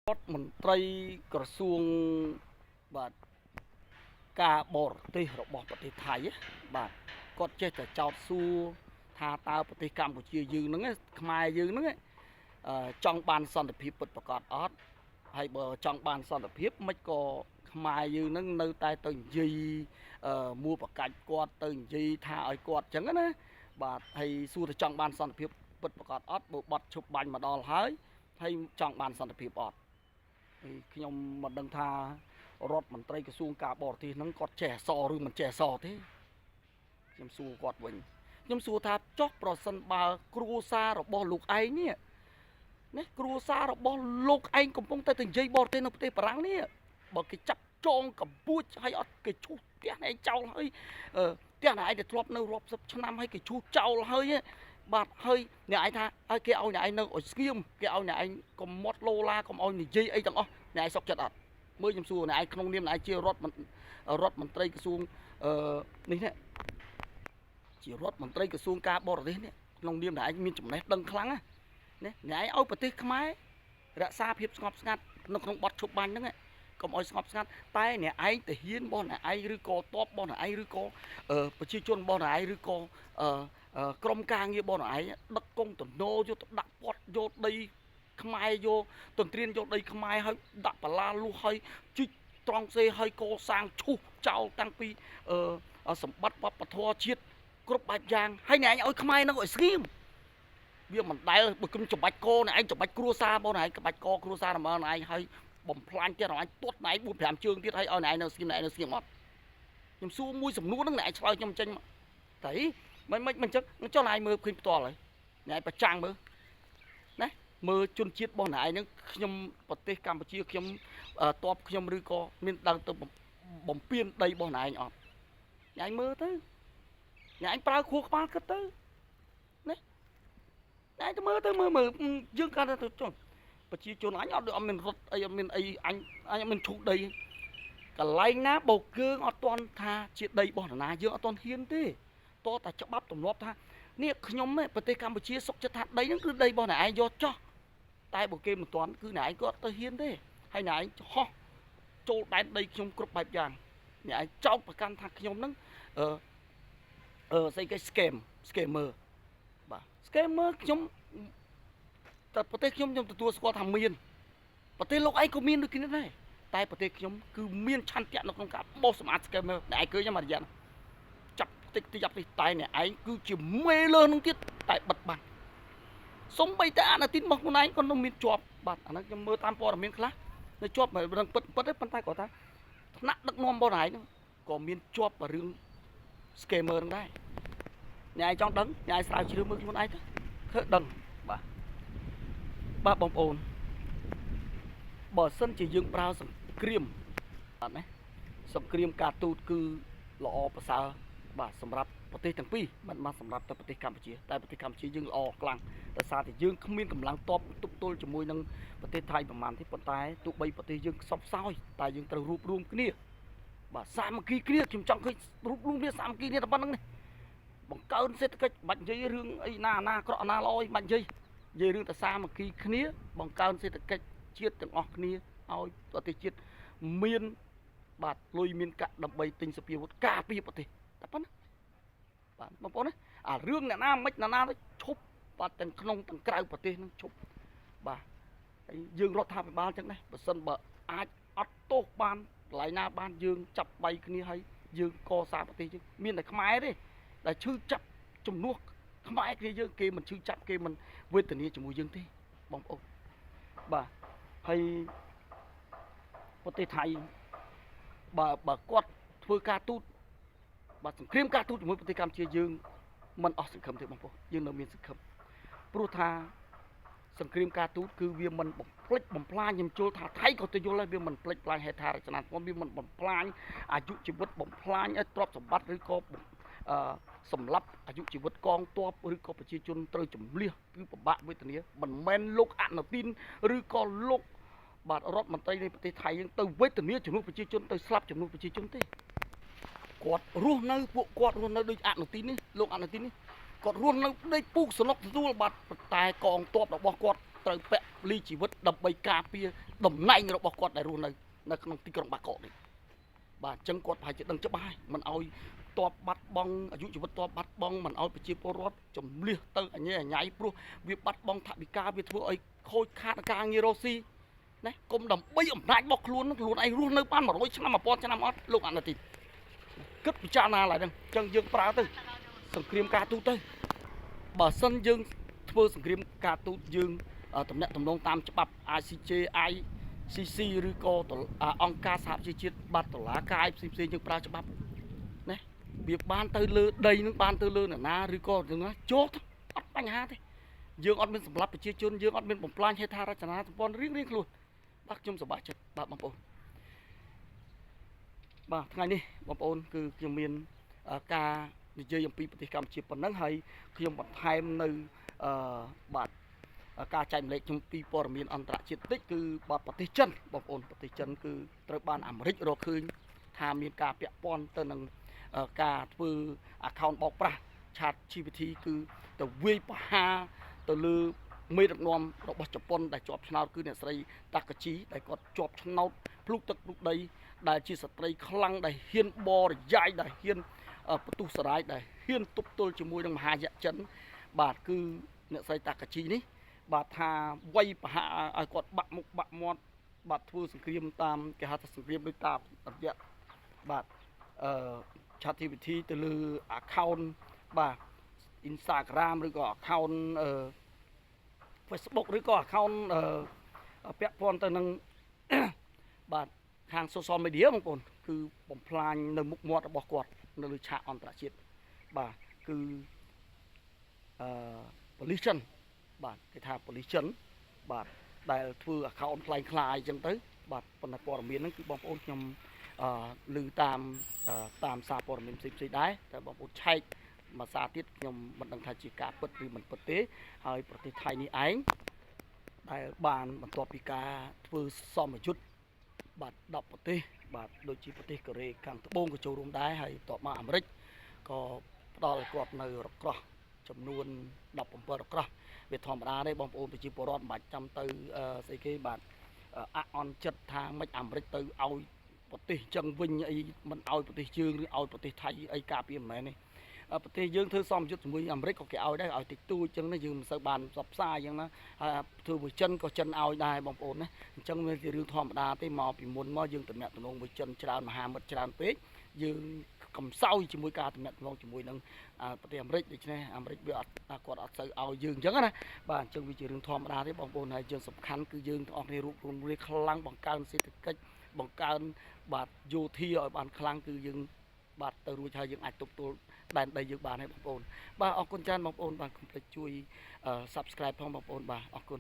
រដ្ឋមន្ត្រីក្រសួងបាទការបរទេសរបស់ប្រទេសថៃបាទគាត់ចេះតែចោទសួរថាតើប្រទេសកម្ពុជាយើងហ្នឹងខ្មែរយើងហ្នឹងចង់បានសន្តិភាពពិតប្រាកដអត់ហើយបើចង់បានសន្តិភាពមិនក៏ខ្មែរយើងហ្នឹងនៅតែទៅនិយាយមួលប្រកាច់គាត់ទៅនិយាយថាឲ្យគាត់អញ្ចឹងណាបាទហើយសួរថាចង់បានសន្តិភាពពិតប្រាកដអត់បើបាត់ឈប់បាញ់មកដល់ហើយចង់បានសន្តិភាពអត់ខ្ញុំមិនដឹងថារដ្ឋមន្ត្រីក្រសួងការបរទេសហ្នឹងគាត់ចេះអសរឬមិនចេះអសរទេខ្ញុំសួរគាត់វិញខ្ញុំសួរថាចុះប្រសិនបើគ្រួសាររបស់លោកឯងនេះណាគ្រួសាររបស់លោកឯងកំពុងតែនិយាយបរទេសនៅប្រទេសបារាំងនេះបើគេចាប់ចងកម្ពុជាឲ្យអត់គេឈូសផ្ទះឯងចោលហើយផ្ទះណែឯងដែលធ្លាប់នៅរាប់សិបឆ្នាំហើយគេឈូសចោលហើយបាទហើយអ្នកឯងថាឲ្យគេឲ្យអ្នកឯងនៅឲ្យស្ងៀមគេឲ្យអ្នកឯងកុំមាត់លោឡាកុំឲ្យនិយាយអីទាំងអស់អ្នកឯងសុខចិត្តអត់មើលខ្ញុំសួរអ្នកឯងក្នុងនាមអ្នកឯងជារដ្ឋមន្ត្រីក្រសួងនេះជារដ្ឋមន្ត្រីក្រសួងការបរទេសនេះក្នុងនាមអ្នកឯងមានចំណេះដឹងខ្លាំងណាអ្នកឯងឲ្យប្រទេសខ្មែររក្សាភាពស្ងប់ស្ងាត់នៅក្នុងបទឈប់បាញ់ហ្នឹងកុំឲ្យស្ងប់ស្ងាត់តែអ្នកឯងទៅហ៊ានរបស់អ្នកឯងឬក៏តបរបស់អ្នកឯងឬក៏ប្រជាជនរបស់អ្នកឯងឬក៏ក្រុមការងាររបស់អ្នកឯងដឹកកងតណោយកទៅដាក់ពាត់យកដីខ្មែរយកទន្ទ្រានយកដីខ្មែរឲ្យដាក់បលាលុះឲ្យជីកត្រង់សេឲ្យកសាងឈូសចោលតាំងពីសម្បត្តិវប្បធម៌ជាតិគ្រប់បែបយ៉ាងហើយអ្នកឯងឲ្យខ្មែរនឹងឲ្យស្ងៀមវាមិនដែលបើគំច្បាច់កអ្នកឯងច្បាច់គ្រួសារបងអ្នកឯងច្បាច់កគ្រួសាររបស់អ្នកឯងឲ្យបំផ្លាញទៀតអ្នកឯងទាត់អ្នកឯង4 5ជើងទៀតឲ្យអ្នកឯងនៅស្ងៀមអ្នកឯងនៅស្ងៀមអត់ខ្ញុំសួរមួយសំណួរហ្នឹងអ្នកឯងឆ្លើយខ្ញុំចេញមកតែមិនចឹងចុះអ្នកឯងមើលឃើញផ្ទាល់ហើយអ្នកឯងប្រចាំងមើលណាមើលជនជាតិរបស់អ្នកឯងហ្នឹងខ្ញុំប្រទេសកម្ពុជាខ្ញុំតបខ្ញុំឬក៏មានដើរទៅបំពេញដីរបស់អ្នកឯងអត់អ្នកឯងមើលទៅអ្នកឯងប្រើខួរក្បាលគិតទៅណាអ្នកឯងទៅមើលយើងគាត់ទៅចុះប្រជាជនអញអត់មានរត់អីអត់មានអីអញអត់មានឈូសដីកន្លែងណាបោកគឺអត់ទាន់ថាជាដីរបស់នរណាយើងអត់ទាន់ហ៊ានទេតោះតែច្បាប់ទម្លាប់ថានេះខ្ញុំប្រទេសកម្ពុជាសុកចិត្តថាដីហ្នឹងគឺដីរបស់អ្នកឯងយកចោះតែបើគេមិនទាន់គឺអ្នកឯងក៏អត់ទៅហ៊ានទេហើយអ្នកឯងហោះចូលដែនដីខ្ញុំគ្រប់បែបយ៉ាងអ្នកឯងចោទប្រកាន់ថាខ្ញុំហ្នឹងស្អីគេ scammer បាទ scammer ខ្ញុំតែប្រទេសខ្ញុំទទួលស្គាល់ថាមានប្រទេសលោកឯងក៏មានដូចគ្នាដែរតែប្រទេសខ្ញុំគឺមានឆន្ទៈនៅក្នុងការបោសសម្អាត scammer អ្នកឯងឃើញទេមករយៈចាប់តិចតែអ្នកឯងគឺជាមេលើនឹងទៀតតែបិទបាត់សំបីតែអាណត្តិរបស់ខ្លួនឯងក៏នឹងមានជាប់បាទអាហ្នឹងខ្ញុំមើលតាមព័ត៌មានខ្លះនៅជាប់រឿងពិតទេប៉ុន្តែគាត់ថាថ្នាក់ដឹកនាំរបស់ឯងក៏មានជាប់រឿង scammer ហ្នឹងដែរអ្នកឯងចង់ដឹងអ្នកឯងស្រាវជ្រាវមើលខ្លួនឯងទៅឃើញដឹងបាទបងប្អូនបើសិនជាយើងប្រើសង្គ្រាមបាទណាសង្គ្រាមការទូតគឺល្អប្រសើរបាទសម្រាប់ប្រទេសទាំងពីរមិនមកសម្រាប់តែប្រទេសកម្ពុជាតែប្រទេសកម្ពុជាយើងល្អខ្លាំងដោយសារតែយើងគ្មានកម្លាំងតបទប់ទល់ជាមួយនឹងប្រទេសថៃប្រមាណទេប៉ុន្តែទោះបីប្រទេសយើងខ្សត់ខ្សោយតែយើងត្រូវរួបរวมគ្នាបាទសាមគ្គីគ្នាខ្ញុំចង់ឃើញរួបរวมគ្នាសាមគ្គីគ្នាតែប៉ុណ្្នឹងនេះបង្កើនសេដ្ឋកិច្ចបាច់និយាយរឿងអីណាអាក្រក់ណាល្អអីបាច់និយាយរឿងតែសាមគ្គីគ្នាបង្កើនសេដ្ឋកិច្ចជាតិទាំងអស់គ្នាឲ្យប្រទេសជាតិមានបាទលុយមានកាក់ដើម្បីទិញសភាវុធការពារប្រទេសតែប៉ុណ្ណាបាទបងប្អូនណាអារឿងអ្នកណាមិនណាទៅឈប់បាទទាំងក្នុងទាំងក្រៅប្រទេសនឹងឈប់បាទហើយយើងរដ្ឋាភិបាលចឹងដែរបើសិនបើអាចអត់ទោសបានកន្លែងណាបានយើងចាប់បៃគ្នាហើយយើងកសាងប្រទេសយើងមានតែខ្មែរទេដែលឈឺចាប់ជំនួសខ្មែរគ្នាយើងគេមិនឈឺចាប់គេមិនវេទនាជាមួយយើងទេបងប្អូនបាទហើយប្រទេសថៃបើគាត់ធ្វើការទូតបាទសង្គ្រាមការទូតជាមួយប្រទេសកម្ពុជាយើងមិនអស់សង្ឃឹមទេបងប្អូនយើងនៅមានសង្ឃឹមព្រោះថាសង្គ្រាមការទូតគឺវាមិនបំផ្លិចបំផ្លាញខ្ញុំជល់ថាថៃក៏ទៅយល់ដែរវាមិនផ្លិចផ្លាញហេដ្ឋារចនាសម្ព័ន្ធវាមិនបំផ្លាញអាយុជីវិតបំផ្លាញឲ្យទ្រព្យសម្បត្តិឬក៏សម្រាប់អាយុជីវិតកងទ័ពឬក៏ប្រជាជនត្រូវជំនះគឺពិបាកវេទនាមិនមែនលោកអនុទានឬក៏លោកបាទរដ្ឋមន្ត្រីនៃប្រទេសថៃយើងទៅវេទនាជំនួសប្រជាជនទៅស្លាប់ជំនួសប្រជាជនទេគាត់រស់នៅពួកគាត់រស់នៅដូចអនុទាននេះលោកអនុទាននេះគាត់រស់នៅដូចពូកសនុកទទួលបាទតែកងទ័ពរបស់គាត់ ត្រូវពាក់លីជីវិតដើម្បីការពារតំណែងរបស់គាត់ដែលរស់នៅក្នុងទីក្រុងបាកកនេះបាទអញ្ចឹងគាត់ប្រហែលជាដឹងច្បាស់ហើយមិនឲ្យតបបាត់បង់អាយុជីវិតតបបាត់បង់មិនឲ្យប្រជាពលរដ្ឋចំលះទៅអញ្ញៃព្រោះវាបាត់បង់ថវិកាវាធ្វើឲ្យខូចខាតការងាររស់ស៊ីណាគុំដើម្បីអំណាចរបស់ខ្លួនឯងរស់នៅបាន100ឆ្នាំ1000ឆ្នាំអត់លោកអនុទីគិតពិចារណាឡើយហ្នឹងអញ្ចឹងយើងប្រើទៅសង្គ្រាមការទូតទៅបើសិនយើងធ្វើសង្គ្រាមការទូតយើងតំណាក់តំណងតាមច្បាប់ ICJ ICC ឬក៏អង្គការសហប្រជាជាតិបាត់តុលាការផ្សេងយើងប្រើច្បាប់ណាវាបានទៅលើដីនឹងបានទៅលើអ្នកណាឬក៏ណាចូលអត់បញ្ហាទេយើងអត់មានសម្លាប់ប្រជាជនយើងអត់មានបំផ្លាញហេដ្ឋារចនាសម្ព័ន្ធរៀងខ្លួនបាទខ្ញុំសប្បាយចិត្តបាទបងប្អូនបាទថ្ងៃនេះបងប្អូនគឺខ្ញុំមានការនិយាយអំពីប្រទេសកម្ពុជាប៉ុណ្ណឹងហើយខ្ញុំបន្ថែមនៅបាទការចែកម្លែកខ្ញុំពីព័ត៌មានអន្តរជាតិតិចគឺបាទប្រទេសចិនបងប្អូនប្រទេសចិនគឺត្រូវបានអាមេរិករកឃើញថាមានការពាក់ព័ន្ធទៅនឹងការធ្វើ account បោកប្រាស់ Chat GPT គឺទៅវាយប្រហារទៅលើមេដឹកនាំរបស់ជប៉ុនដែលជាប់ឆ្នោតគឺអ្នកស្រីតាកាជីដែលគាត់ជាប់ឆ្នោតភ្លុកទឹកភ្លុកដីដែលជាស្ត្រីខ្លាំងដែលហ៊ានបរិយាយដែលហ៊ានបន្ទុះសារាយដែលហ៊ានទប់ទល់ជាមួយនឹងមហាយៈចិនបាទគឺអ្នកស្រីតាកាជីនេះបាទថាវាយប្រហារឲ្យគាត់បាក់មុខបាក់មាត់បាទធ្វើសង្គ្រាមតាមគេហៅថាសង្គ្រាមដោយតាមរយៈបាទChatGPT ទៅលើ account បាទ Instagram ឬក៏ account Facebook ឬក៏ account ពាក់ព័ន្ធទៅនឹងបាទខាង social media បងប្អូនគឺបំផ្លាញនៅមុខមាត់របស់គាត់នៅលើឆាកអន្តរជាតិបាទគឺpollution បាទគេថា pollution បាទដែលធ្វើ account คล้ายៗអញ្ចឹងទៅបាទប៉ុន្តែព័ត៌មានហ្នឹងគឺបងប្អូនខ្ញុំឮតាមសារព័ត៌មានផ្សេងៗដែរតែបងប្អូនឆែកមួយសារទៀតខ្ញុំមិនដឹងថាជាការពិតឬមិនពិតទេហើយប្រទេសថៃនេះឯងដែលបានបន្ទាប់ពីការធ្វើសមយុទ្ធបាទ10ប្រទេសបាទដូចជាប្រទេសកូរ៉េខាងត្បូងក៏ចូលរួមដែរហើយបន្ទាប់មកអាមេរិកក៏ផ្ដល់ឲ្យគាត់នៅរក្រោះចំនួន17រក្រោះវាធម្មតាទេបងប្អូនប្រជាពលរដ្ឋមិនបាច់ចាំទៅស្អីគេបាទអន់ចិត្តថាមិនអាមេរិកទៅឲ្យប្រទេសចឹងវិញអីមិនឲ្យប្រទេសយើងឬឲ្យប្រទេសថៃអីការពារមិនមែនទេប្រទេសយើងធ្វើសមយុទ្ធជាមួយអាមេរិកក៏គេឲ្យដែរឲ្យតិចតួចចឹងណាយើងមិនសូវបានផ្សព្វផ្សាយចឹងណាហើយធ្វើមួយចិនក៏ចិនឲ្យដែរបងប្អូនណាអញ្ចឹងវាជារឿងធម្មតាទេមកពីមុនមកយើងតំណាក់តំណងមួយចិនច្រើនមហាមិត្តច្រើនពេកយើងកំសោយជាមួយការតំណាក់តំណងជាមួយនឹងប្រទេសអាមេរិកដូច្នេះអាមេរិកវាអត់គាត់អត់សូវឲ្យយើងអញ្ចឹងណាបាទអញ្ចឹងវាជារឿងធម្មតាទេបងប្អូនហើយយើងសំខាន់គឺយើងទាំងអស់គ្នារួបរวมគ្នាខ្លាំងបង្កើនសេដ្ឋកិច្ចបង្កើនបាទយោធាឲ្យបានខ្លាំងគឺយើងបាទទៅរួចហើយយើងអាចទប់ទល់ដែនដីយើងបានហើយបងប្អូនបាទអរគុណច្រើនបងប្អូនបាទកុំភ្លេចជួយ Subscribe ផងបងប្អូនបាទអរគុណ